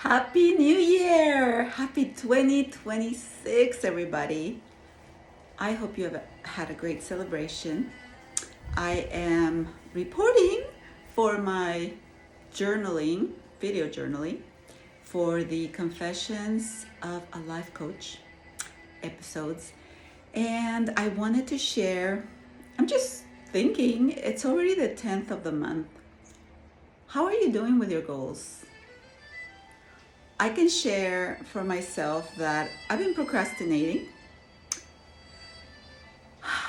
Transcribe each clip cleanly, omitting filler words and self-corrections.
Happy New Year! Happy 2026, everybody. I hope you have had a great celebration. I am reporting for my journaling, video journaling, for the Confessions of a Life Coach episodes. And I wanted to share, I'm just thinking, it's already the 10th of the month. How are you doing with your goals? I can share for myself that I've been procrastinating,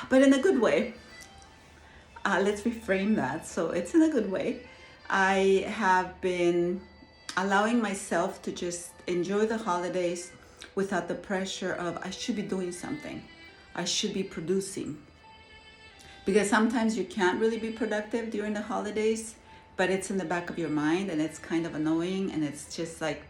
but in a good way. Let's reframe that. So it's in a good way. I have been allowing myself to just enjoy the holidays without the pressure of I should be doing something, I should be producing. Because sometimes you can't really be productive during the holidays, but it's in the back of your mind and it's kind of annoying and it's just like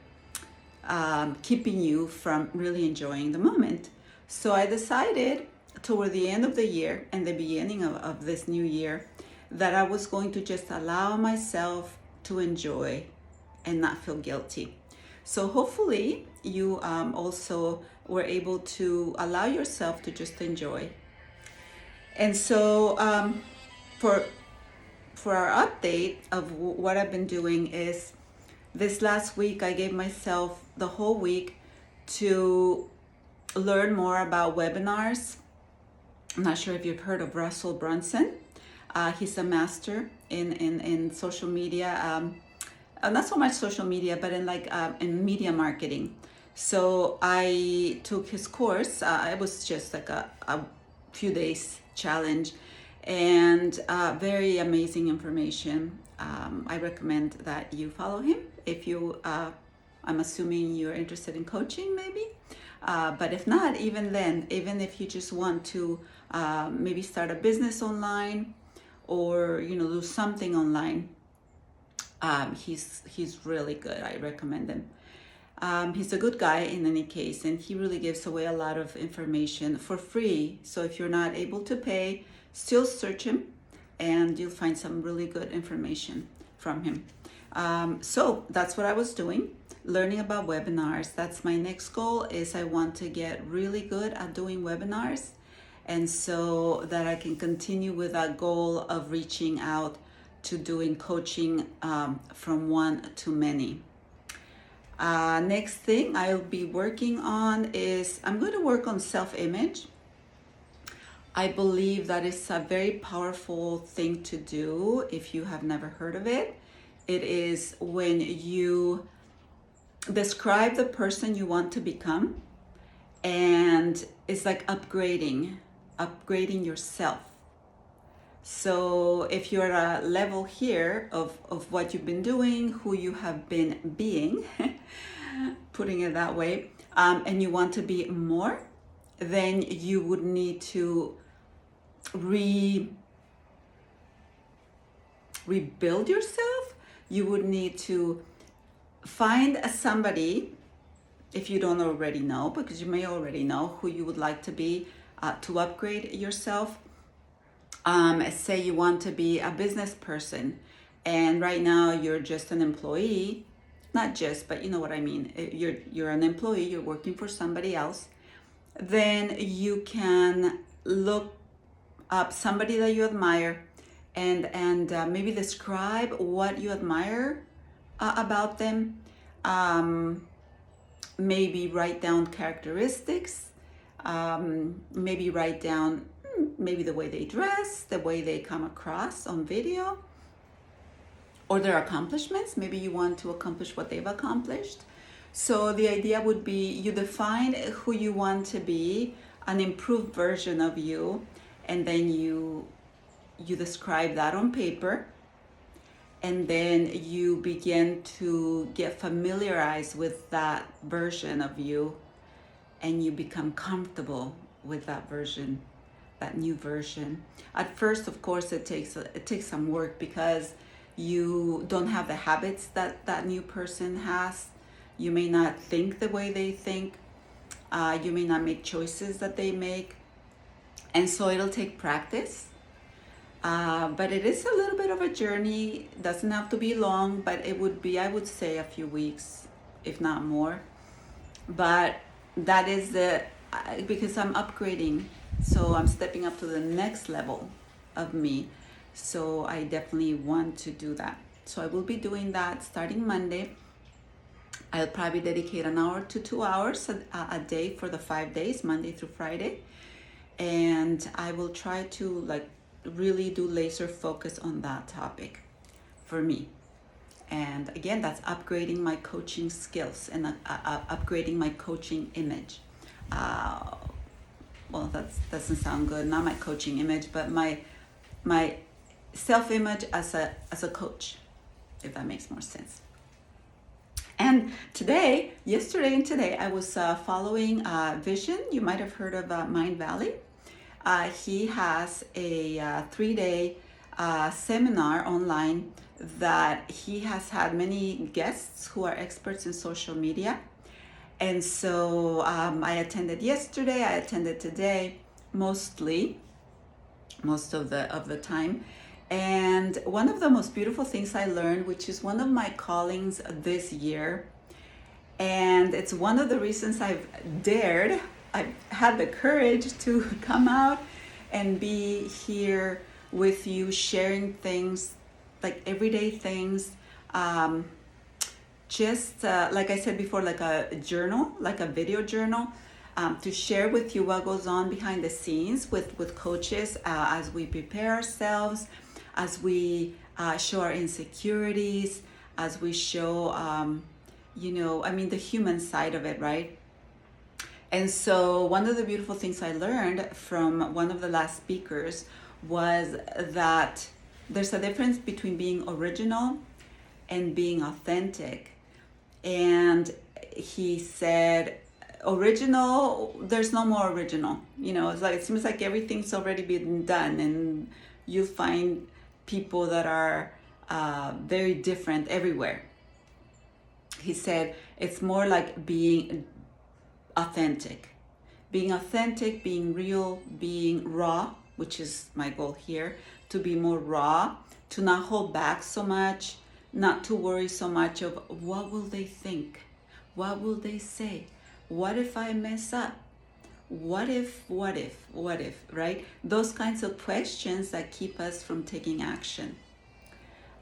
keeping you from really enjoying the moment. So I decided toward the end of the year and the beginning of this new year that I was going to just allow myself to enjoy and not feel guilty. So hopefully you also were able to allow yourself to just enjoy. And so for our update of what I've been doing is this last week I gave myself the whole week to learn more about webinars. I'm not sure if you've heard of Russell Brunson. He's a master in social media, not so much social media, but in media marketing. So I took his course. It was just like a few days challenge, and very amazing information. I recommend that you follow him if you. I'm assuming you're interested in coaching, maybe. But if not, even then, even if you just want to maybe start a business online or do something online, he's really good. I recommend him. He's a good guy in any case, and he really gives away a lot of information for free. So if you're not able to pay, still search him, and you'll find some really good information from him. So that's what I was doing, learning about webinars. That's my next goal. Is I want to get really good at doing webinars, and so that I can continue with that goal of reaching out to doing coaching from one to many. Next thing I'll be working on is I'm going to work on self-image. I believe that is a very powerful thing to do if you have never heard of it. It is when you describe the person you want to become, and it's like upgrading yourself. So if you're at a level here of what you've been doing, who you have been being, putting it that way, and you want to be more, then you would need to rebuild yourself. You would need to find somebody, if you don't already know, because you may already know who you would like to be, to upgrade yourself. Say you want to be a business person, and right now you're just an employee. Not just, but you know what I mean. You're an employee. You're working for somebody else. Then you can look up somebody that you admire, and maybe describe what you admire about them. Maybe write down characteristics. Maybe write down maybe the way they dress, the way they come across on video, or their accomplishments. Maybe you want to accomplish what they've accomplished. So the idea would be you define who you want to be, an improved version of you, and then you describe that on paper, and then you begin to get familiarized with that version of you, and you become comfortable with that version, that new version. At first, of course, it takes some work because you don't have the habits that new person has. You may not think the way they think. You may not make choices that they make. And so it'll take practice. But it is a little bit of a journey. It doesn't have to be long, but it would be, I would say, a few weeks if not more. But that is because I'm upgrading, so I'm stepping up to the next level of me. So I definitely want to do that. So I will be doing that starting Monday. I'll probably dedicate an hour to 2 hours a day for the 5 days, Monday through Friday. And I will try to like really do laser focus on that topic for me. And again, that's upgrading my coaching skills and upgrading my coaching image. Uh, well, that doesn't sound good. Not my coaching image, but my self-image as a coach, if that makes more sense. And yesterday and today, I was following Vision. You might have heard of Mindvalley. He has a 3-day seminar online that he has had many guests who are experts in social media. And so I attended yesterday, I attended today, most of the time. And one of the most beautiful things I learned, which is one of my callings this year, and it's one of the reasons I've had the courage to come out and be here with you, sharing things, like everyday things, just like I said before, like a journal, like a video journal, to share with you what goes on behind the scenes with coaches as we prepare ourselves, as we show our insecurities, as we show, the human side of it, right? And so one of the beautiful things I learned from one of the last speakers was that there's a difference between being original and being authentic. And he said, original, there's no more original. It's like, it seems like everything's already been done, and you find people that are very different everywhere. He said, it's more like being authentic, being real, being raw, which is my goal here, to be more raw, to not hold back so much, not to worry so much of what will they think, what will they say, what if I mess up, what if, right? Those kinds of questions that keep us from taking action.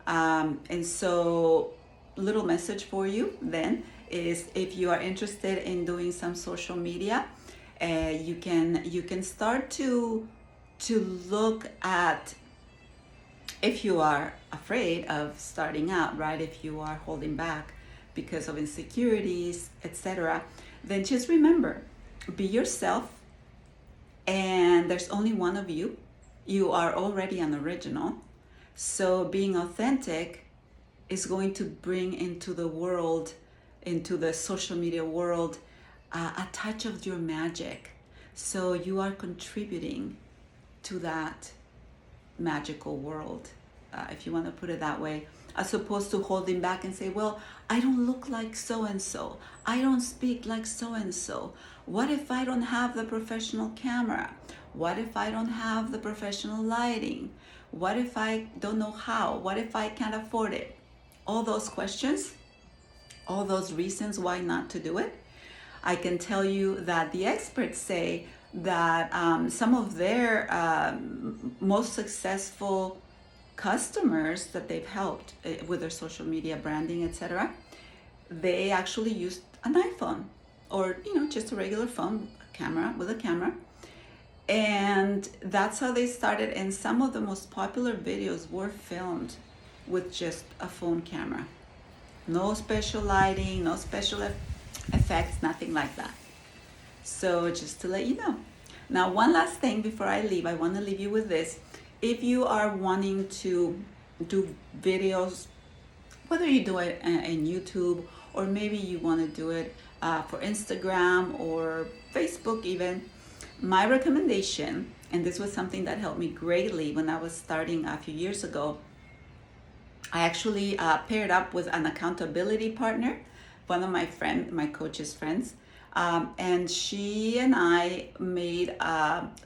And so, little message for you then is, if you are interested in doing some social media, you can start to look at, if you are afraid of starting out, right? If you are holding back because of insecurities, etc., then just remember, be yourself, and there's only one of you. You are already an original. So being authentic is going to bring into the world, into the social media world, a touch of your magic. So you are contributing to that magical world, if you want to put it that way, as opposed to holding back and say, well, I don't look like so-and-so, I don't speak like so-and-so, what if I don't have the professional camera, what if I don't have the professional lighting, what if I don't know how, what if I can't afford it? All those questions, all those reasons why not to do it. I can tell you that the experts say that some of their most successful customers that they've helped with their social media branding, etc., they actually used an iPhone, or just a regular phone, with a camera, and that's how they started. And some of the most popular videos were filmed with just a phone camera, no special lighting, no special effects, nothing like that. So just to let you know. Now, one last thing before I leave, I want to leave you with this. If you are wanting to do videos, whether you do it in YouTube, or maybe you want to do it for Instagram or Facebook even, my recommendation, and this was something that helped me greatly when I was starting a few years ago, I actually paired up with an accountability partner, one of my coach's friends, and she and I made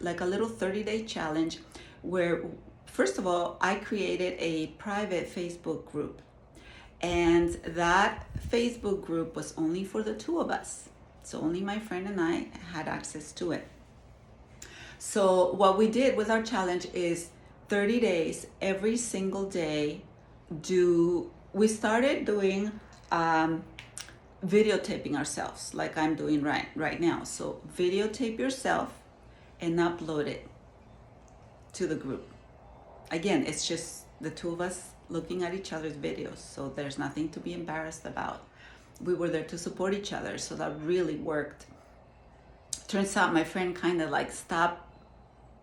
like a little 30-day challenge where, first of all, I created a private Facebook group. And that Facebook group was only for the two of us. So only my friend and I had access to it. So what we did with our challenge is 30 days, every single day, we started doing videotaping ourselves like I'm doing right now. So videotape yourself and upload it to the group. Again, it's just the two of us looking at each other's videos, so there's nothing to be embarrassed about. We were there to support each other, so that really worked. Turns out my friend kind of like stopped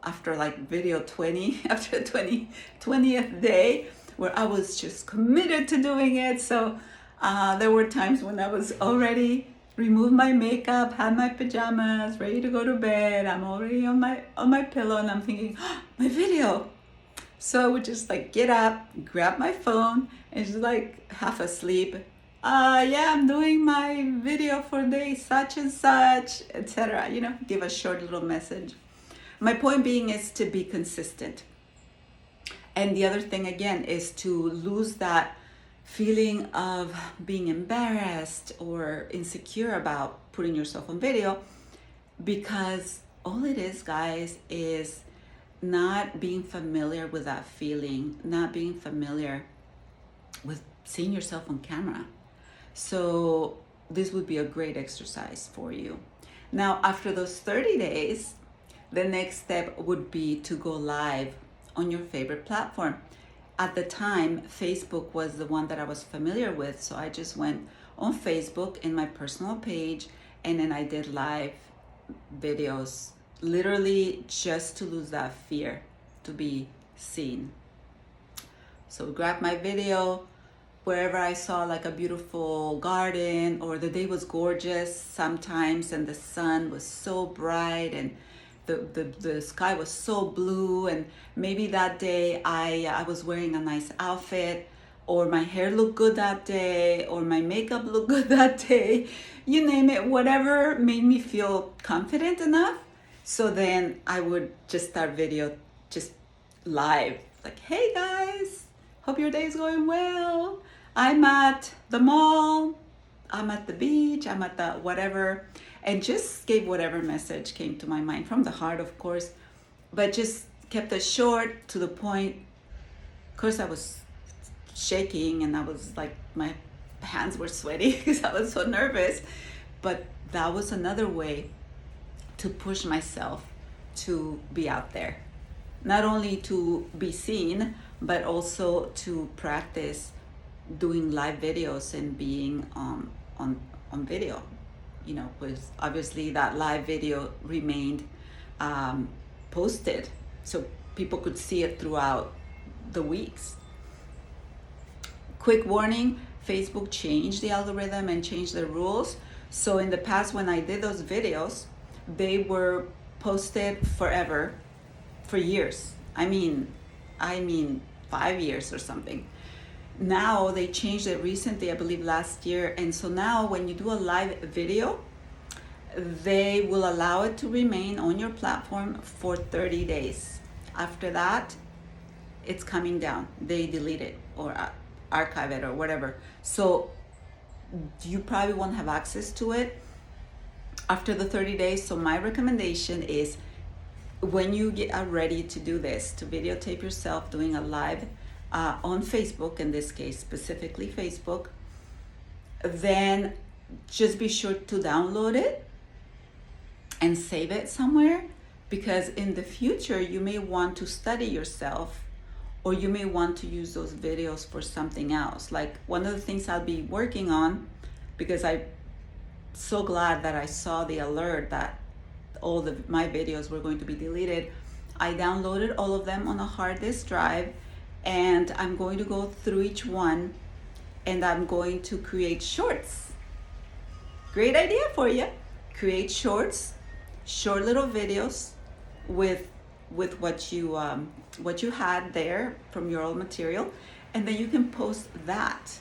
after like video 20, after the 20th day, where I was just committed to doing it. So there were times when I was already removed my makeup, had my pajamas, ready to go to bed. I'm already on my pillow, and I'm thinking, oh, my video. So I would just like get up, grab my phone, and just like half asleep. Yeah, I'm doing my video for day such and such, etc. Give a short little message. My point being is to be consistent. And the other thing again is to lose that feeling of being embarrassed or insecure about putting yourself on video, because all it is, guys, is not being familiar with that feeling, not being familiar with seeing yourself on camera. So this would be a great exercise for you. Now, after those 30 days, the next step would be to go live on your favorite platform. At the time, Facebook was the one that I was familiar with, so I just went on Facebook in my personal page, and then I did live videos, literally just to lose that fear to be seen. So grab my video wherever I saw like a beautiful garden, or the day was gorgeous sometimes and the sun was so bright and the sky was so blue, and maybe that day I was wearing a nice outfit, or my hair looked good that day, or my makeup looked good that day, you name it, whatever made me feel confident enough. So then I would just start video just live, like, hey guys, hope your day is going well. I'm at the mall, I'm at the beach, I'm at the whatever, and just gave whatever message came to my mind from the heart, of course, but just kept it short, to the point. Of course, I was shaking and I was like, my hands were sweaty because I was so nervous, but that was another way to push myself to be out there, not only to be seen, but also to practice doing live videos and being on video, because obviously that live video remained posted, so people could see it throughout the weeks. Quick warning, Facebook changed the algorithm and changed the rules. So in the past, when I did those videos, they were posted forever, for years. I mean 5 years or something. Now they changed it recently, I believe last year, and so now when you do a live video, they will allow it to remain on your platform for 30 days. After that, it's coming down. They delete it or archive it or whatever. So you probably won't have access to it after the 30 days. So my recommendation is, when you are ready to do this, to videotape yourself doing a live on Facebook, in this case specifically Facebook, then just be sure to download it and save it somewhere, because in the future you may want to study yourself, or you may want to use those videos for something else. Like one of the things I'll be working on, because I'm so glad that I saw the alert that all my videos were going to be deleted, I downloaded all of them on a hard disk drive, and I'm going to go through each one, and I'm going to create shorts. Great idea for you. Create shorts, short little videos with what you had there from your old material, and then you can post that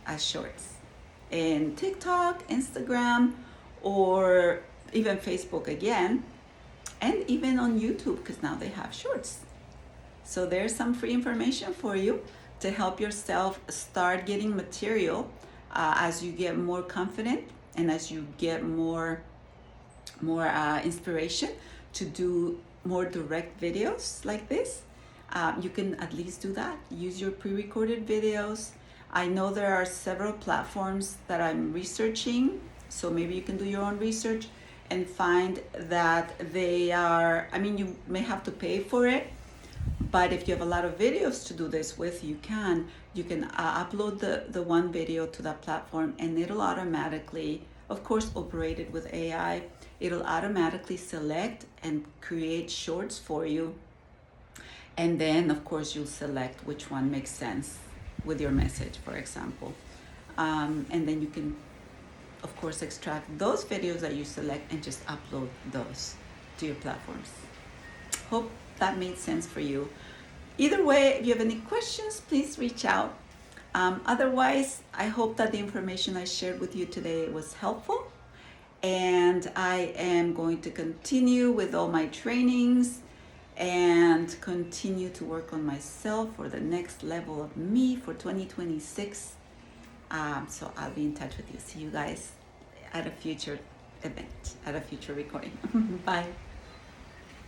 as shorts in TikTok, Instagram, or even Facebook again, and even on YouTube, because now they have shorts. So there's some free information for you. to help yourself start getting material as you get more confident and as you get more inspiration to do more direct videos like this. You can at least do that. Use your pre-recorded videos. I know there are several platforms that I'm researching, so maybe you can do your own research and find that they are, I mean, you may have to pay for it, but if you have a lot of videos to do this with, you can upload the one video to that platform, and it'll automatically, of course, operated with AI, it'll automatically select and create shorts for you. And then, of course, you'll select which one makes sense with your message, for example. And then you can, of course, extract those videos that you select and just upload those to your platforms. Hope that made sense for you. Either way, if you have any questions, please reach out. Otherwise, I hope that the information I shared with you today was helpful. And I am going to continue with all my trainings and continue to work on myself for the next level of me for 2026. So I'll be in touch with you. See you guys at a future event, at a future recording. Bye.